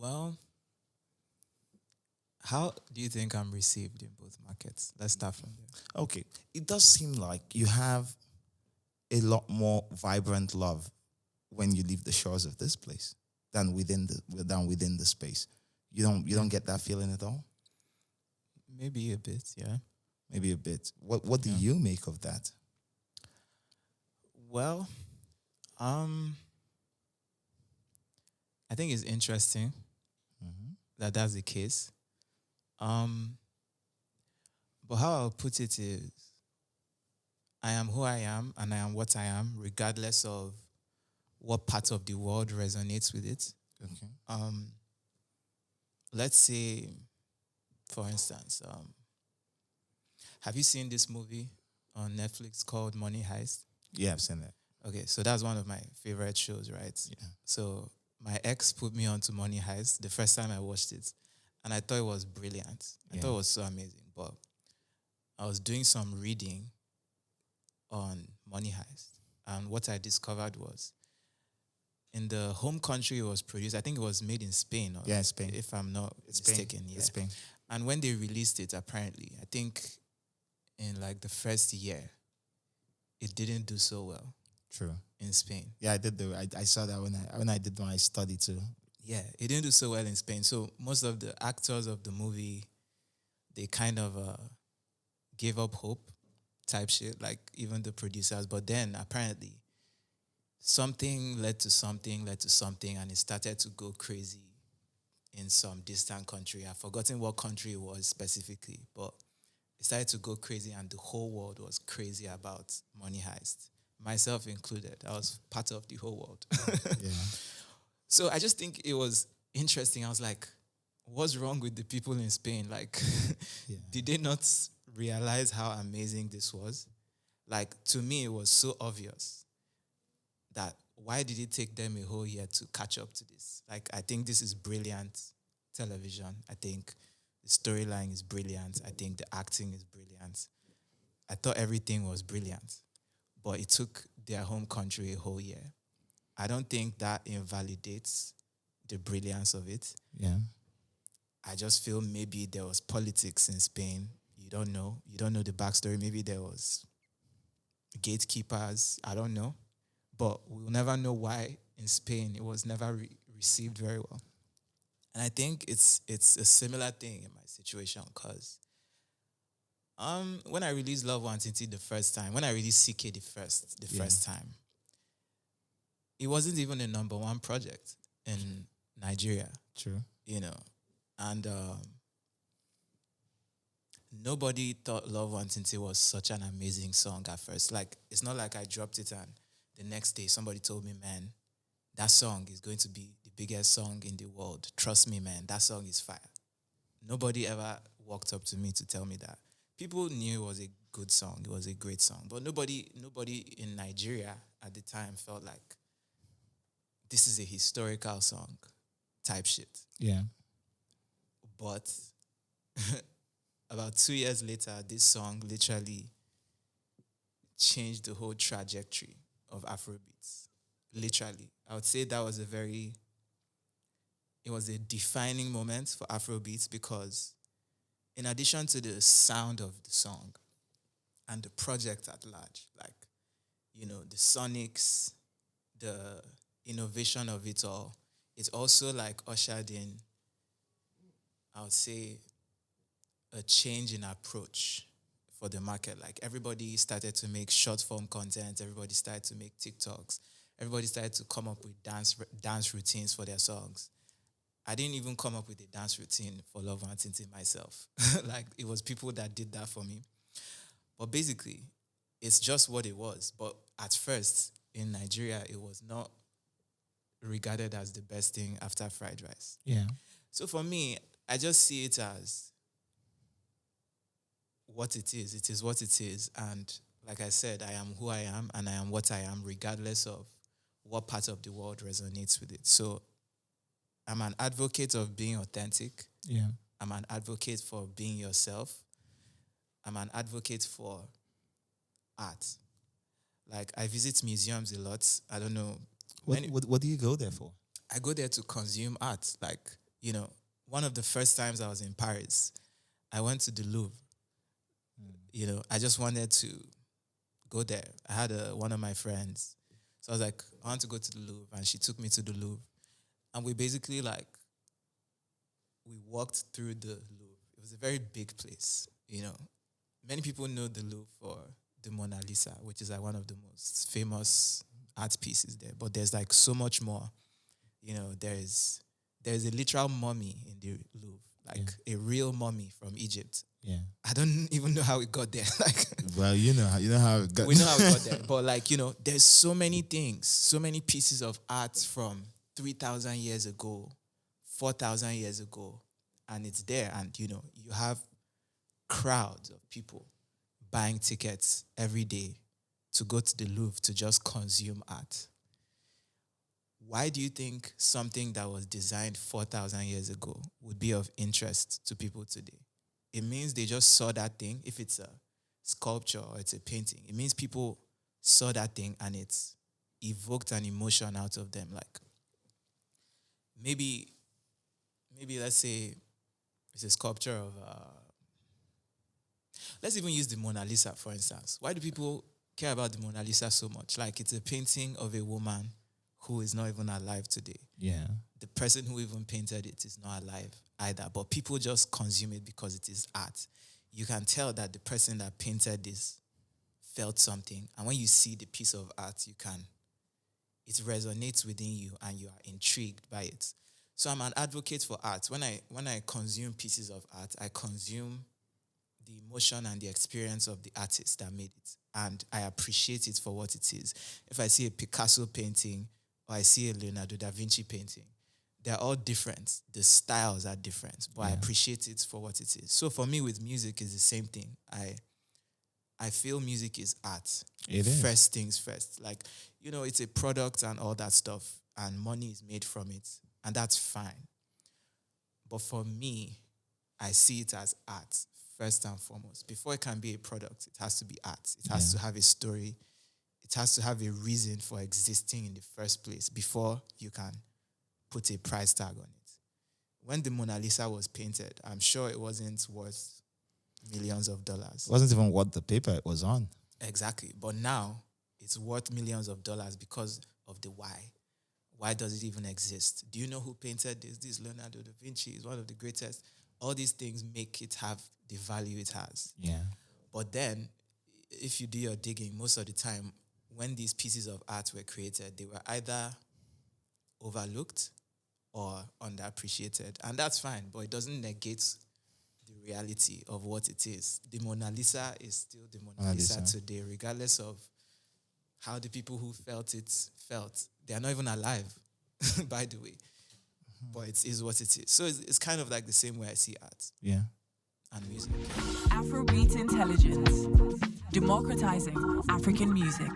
Well, how do you think I'm received in both markets? Let's start from there. Okay, it does seem like you have a lot more vibrant love when you leave the shores of this place than within the space. You don't get that feeling at all. Maybe a bit, yeah. Maybe a bit. What do Yeah. you make of that? Well, um, I think it's interesting that that's the case. Um, but how I'll put it is, I am who I am and I am what I am, regardless of what part of the world resonates with it. Okay. Um, let's say, for instance, have you seen this movie on Netflix called Money Heist? Yeah, I've seen that. Okay, so that's one of my favorite shows, right? Yeah. So my ex put me onto Money Heist the first time I watched it, and I thought it was brilliant. I thought it was so amazing. But I was doing some reading on Money Heist, and what I discovered was in the home country it was produced. I think it was made in Spain, or Yeah, Spain. if I'm not mistaken. Yeah. It's Spain. And when they released it, apparently, I think in like the first year, it didn't do so well True. in Spain. Yeah, I saw that when I did my study too. Yeah, it didn't do so well in Spain. So most of the actors of the movie, they kind of gave up hope type shit, like even the producers. But then apparently something led to something, and it started to go crazy in some distant country. I've forgotten what country it was specifically, but it started to go crazy and the whole world was crazy about Money Heist. Myself included. I was part of the whole world. Yeah. So I just think it was interesting. I was like, what's wrong with the people in Spain? Like, did they not realize how amazing this was? Like, to me, it was so obvious that why did it take them a whole year to catch up to this? Like, I think this is brilliant television. I think the storyline is brilliant. I think the acting is brilliant. I thought everything was brilliant, but it took their home country a whole year. I don't think that invalidates the brilliance of it. Yeah. I just feel maybe there was politics in Spain. You don't know. You don't know the backstory. Maybe there was gatekeepers. I don't know. But we'll never know why in Spain it was never received very well. And I think it's a similar thing in my situation because when I released Love Nwantiti the first time, when I released CKay the first time, it wasn't even a number one project in Nigeria. True. You know, and nobody thought Love Nwantiti was such an amazing song at first. Like, it's not like I dropped it and the next day somebody told me, man, that song is going to be the biggest song in the world. Trust me, man, that song is fire. Nobody ever walked up to me to tell me that. People knew it was a good song. It was a great song. But nobody in Nigeria at the time felt like this is a historical song type shit. Yeah. But about 2 years later, this song literally changed the whole trajectory of Afrobeats. Literally. I would say that was it was a defining moment for Afrobeats because in addition to the sound of the song and the project at large, like, you know, the sonics, the innovation of it all, it's also like ushered in, I would say, a change in approach for the market. Like, everybody started to make short form content. Everybody started to make TikToks. Everybody started to come up with dance routines for their songs. I didn't even come up with a dance routine for Love Nwantiti myself. Like, it was people that did that for me. But basically, it's just what it was. But at first, in Nigeria, it was not regarded as the best thing after fried rice. Yeah. So for me, I just see it as what it is. It is what it is. And like I said, I am who I am and I am what I am, regardless of what part of the world resonates with it. So I'm an advocate of being authentic. Yeah. I'm an advocate for being yourself. I'm an advocate for art. Like, I visit museums a lot. I don't know. What do you go there for? I go there to consume art. Like, one of the first times I was in Paris, I went to the Louvre. I just wanted to go there. I had one of my friends. So I was like, I want to go to the Louvre. And she took me to the Louvre. And we basically we walked through the Louvre. It was a very big place, Many people know the Louvre for the Mona Lisa, which is one of the most famous art pieces there. But there's so much more. There's a literal mummy in the Louvre, a real mummy from Egypt. Yeah. I don't even know how it got there. Well, you know how it got. We know how it got there. But there's so many things, so many pieces of art from 3,000 years ago, 4,000 years ago, and it's there. And you have crowds of people buying tickets every day to go to the Louvre to just consume art. Why do you think something that was designed 4,000 years ago would be of interest to people today? It means they just saw that thing. If it's a sculpture or it's a painting, it means people saw that thing and it's evoked an emotion out of them. Maybe let's say it's a sculpture of, let's even use the Mona Lisa, for instance. Why do people care about the Mona Lisa so much? It's a painting of a woman who is not even alive today. Yeah. The person who even painted it is not alive either, but people just consume it because it is art. You can tell that the person that painted this felt something, and when you see the piece of art, it resonates within you and you are intrigued by it. So I'm an advocate for art. When I consume pieces of art, I consume the emotion and the experience of the artist that made it, and I appreciate it for what it is. If I see a Picasso painting or I see a Leonardo da Vinci painting, they're all different. The styles are different, but I appreciate it for what it is. So for me with music, it's the same thing. I feel music is art. It is. First things first. It's a product and all that stuff, and money is made from it, and that's fine. But for me, I see it as art first and foremost. Before it can be a product, it has to be art. It has to have a story. It has to have a reason for existing in the first place before you can put a price tag on it. When the Mona Lisa was painted, I'm sure it wasn't worth millions of dollars. It wasn't even worth the paper it was on. Exactly. But now it's worth millions of dollars because of the why. Why does it even exist? Do you know who painted this? This is Leonardo da Vinci. Is one of the greatest. All these things make it have the value it has. Yeah. But then, if you do your digging, most of the time, when these pieces of art were created, they were either overlooked or underappreciated. And that's fine, but it doesn't negate the reality of what it is. The Mona Lisa is still the Mona Lisa today, regardless of how the people who felt it felt. They are not even alive, by the way. But it is what it is. So it's kind of like the same way I see art. Yeah. And music. Afrobeats Intelligence. Democratizing African music.